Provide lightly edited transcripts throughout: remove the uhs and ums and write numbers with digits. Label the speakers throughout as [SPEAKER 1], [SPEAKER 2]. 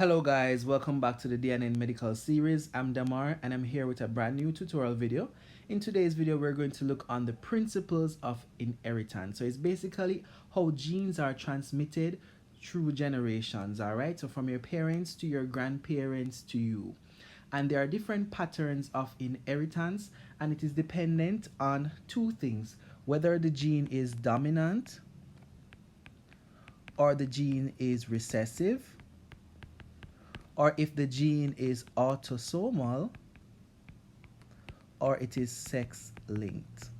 [SPEAKER 1] Hello guys, welcome back to the D&N series. I'm Damar and I'm here with a brand new tutorial video. In today's video, we're going to look on the principles of inheritance. So it's basically how genes are transmitted through generations, alright? So from your parents to your grandparents to you. And there are different patterns of inheritance, and it is dependent on two things: whether the gene is dominant or the gene is recessive, or if the gene is autosomal or it is sex linked.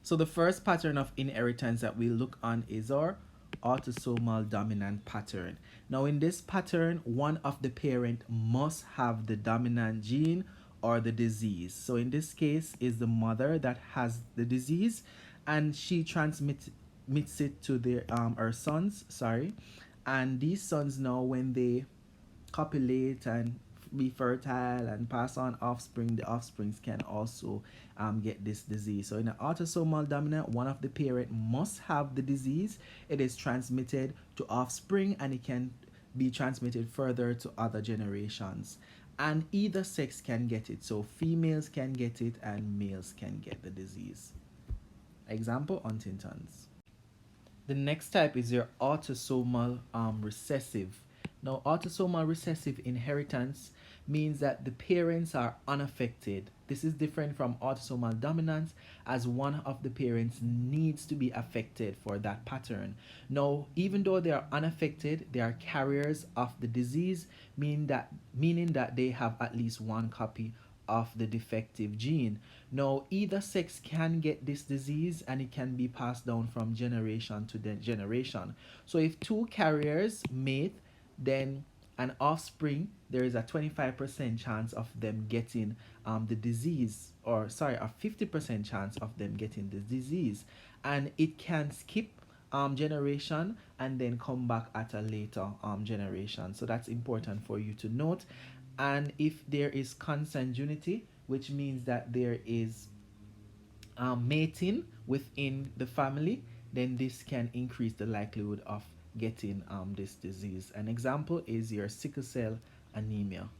[SPEAKER 1] So the first pattern of inheritance that we look on is our autosomal dominant pattern. Now in this pattern, one of the parent must have the dominant gene or the disease. So in this case is the mother that has the disease, and she transmits it to their her sons, and these sons now, when they copulate and be fertile and pass on offspring, the offsprings can also get this disease. So in an autosomal dominant, one of the parent must have the disease. It is transmitted to offspring and it can be transmitted further to other generations, and either sex can get it. So females can get it and males can get the disease. Example, Huntington's. The next type is your autosomal recessive. Now, autosomal recessive inheritance means that the parents are unaffected. This is different from autosomal dominant, as one of the parents needs to be affected for that pattern. Now, even though they are unaffected, they are carriers of the disease, meaning that they have at least one copy of the defective gene. Now, either sex can get this disease and it can be passed down from generation to generation. So if two carriers mate, then an offspring, there is a 25% chance of them getting the disease, or sorry, a 50% chance of them getting the disease, and it can skip generation and then come back at a later generation. So that's important for you to note. And if there is consanguinity, which means that there is mating within the family, then this can increase the likelihood of getting this disease. An example is your sickle cell anemia.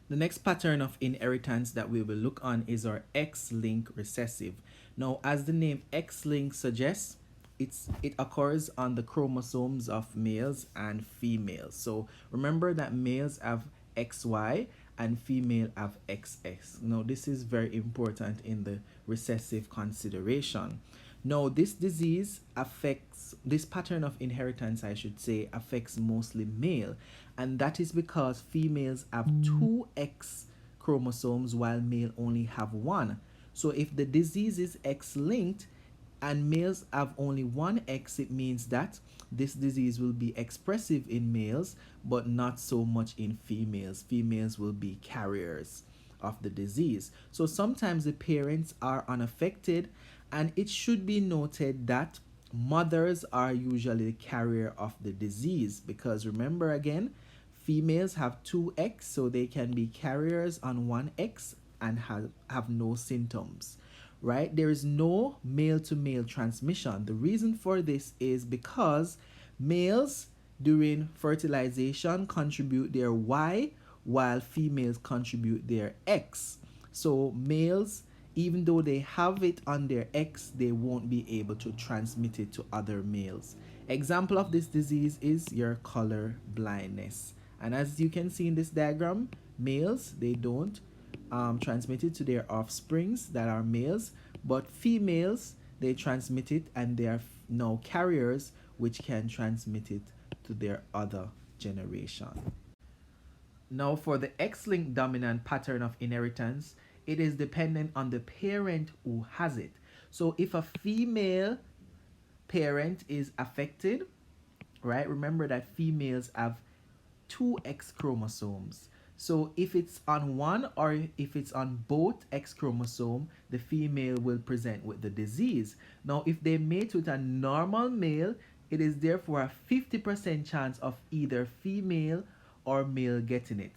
[SPEAKER 1] The next pattern of inheritance that we will look on is our X-linked recessive. Now, as the name X-linked suggests, it occurs on the chromosomes of males and females. So remember that males have XY and female have XX. Now this is very important in the recessive consideration. Now this pattern of inheritance, I should say, affects mostly male, and that is because females have two X chromosomes while male only have one. So if the disease is X-linked and males have only one X, it means that this disease will be expressive in males but not so much in females. Females will be carriers of the disease. So sometimes the parents are unaffected, and it should be noted that mothers are usually the carrier of the disease, because remember again, females have two X, so they can be carriers on one X and have no symptoms. Right? There is no male-to-male transmission. The reason for this is because males during fertilization contribute their Y, while females contribute their X. So males, even though they have it on their X, they won't be able to transmit it to other males. Example of this disease is your color blindness. And as you can see in this diagram, males, they don't transmit it to their offsprings that are males, but females, they transmit it and they are now carriers which can transmit it to their other generation. Now for the X-linked dominant pattern of inheritance, it is dependent on the parent who has it. So if a female parent is affected, right, remember that females have two X chromosomes. So if it's on one or if it's on both X chromosome, the female will present with the disease. Now, if they mate with a normal male, it is therefore a 50% chance of either female or male getting it,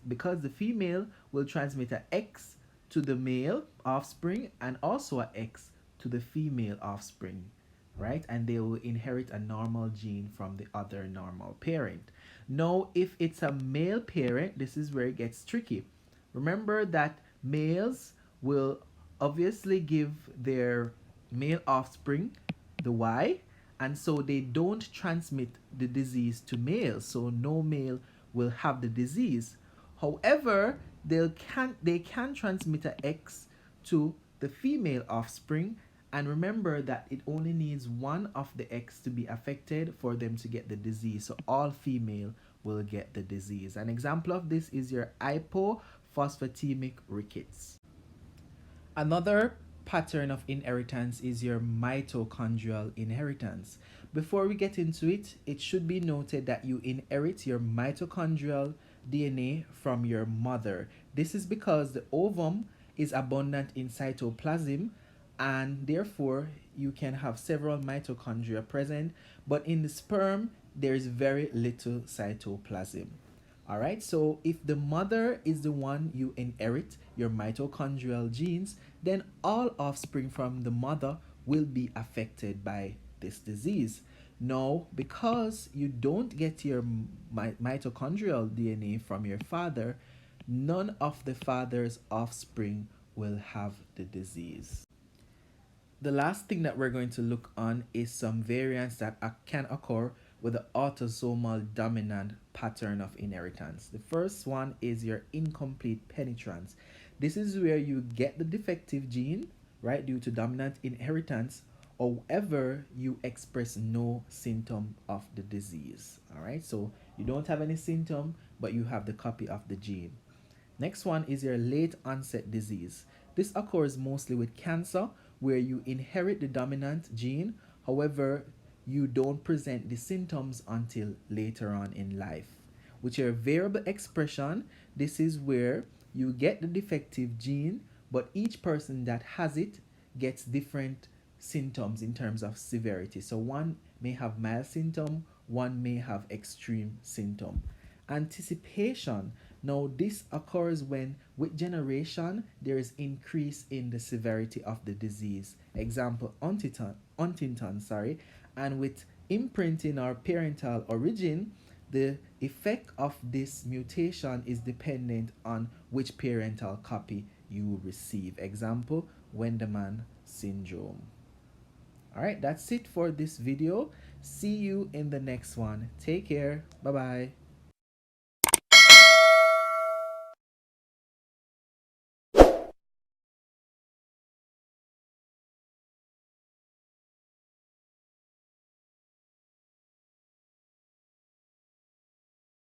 [SPEAKER 1] because the female will transmit an X to the male offspring and also an X to the female offspring. right? And they will inherit a normal gene from the other normal parent. Now, if it's a male parent, this is where it gets tricky. Remember that males will obviously give their male offspring the Y, and so they don't transmit the disease to males, so no male will have the disease. However, they can transmit a X to the female offspring, and remember that it only needs one of the X to be affected for them to get the disease. So all female will get the disease. An example of this is your hypophosphatemic rickets. Another pattern of inheritance is your mitochondrial inheritance. Before we get into it, it should be noted that you inherit your mitochondrial DNA from your mother. This is because the ovum is abundant in cytoplasm, and therefore you can have several mitochondria present, but in the sperm there is very little cytoplasm. All right, so if the mother is the one you inherit your mitochondrial genes, then all offspring from the mother will be affected by this disease. Now, because you don't get your mitochondrial DNA from your father, none of the father's offspring will have the disease. The last thing that we're going to look on is some variants that can occur with the autosomal dominant pattern of inheritance. The first one is your incomplete penetrance. This is where you get the defective gene, right, due to dominant inheritance. However, you express no symptom of the disease. All right, so you don't have any symptom, but you have the copy of the gene. Next one is your late onset disease. This occurs mostly with cancer, where you inherit the dominant gene, however, you don't present the symptoms until later on in life. With your variable expression, this is where you get the defective gene, but each person that has it gets different symptoms in terms of severity. So one may have mild symptom, one may have extreme symptom. Anticipation. Now this occurs when with generation there is increase in the severity of the disease. Example, Huntington, sorry. And with imprinting or parental origin, the effect of this mutation is dependent on which parental copy you receive. Example, Wendeman syndrome. Alright, that's it for this video. See you in the next one. Take care. Bye bye.